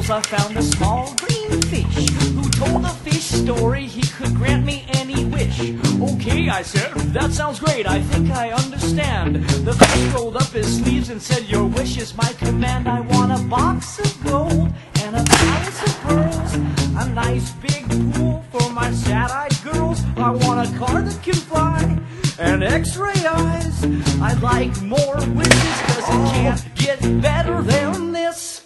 skittles I found a small green fish who told a fish story he could grant me any wish. Okay, I said, that sounds great, I think I understand. The fish rolled up his sleeves and said, your wish is my command. I want a box of gold and a palace of pearls, a nice big pool for my sad-eyed girls. I want a car that can fly and x-ray eyes. I'd like more wishes, cause it can't get better than this.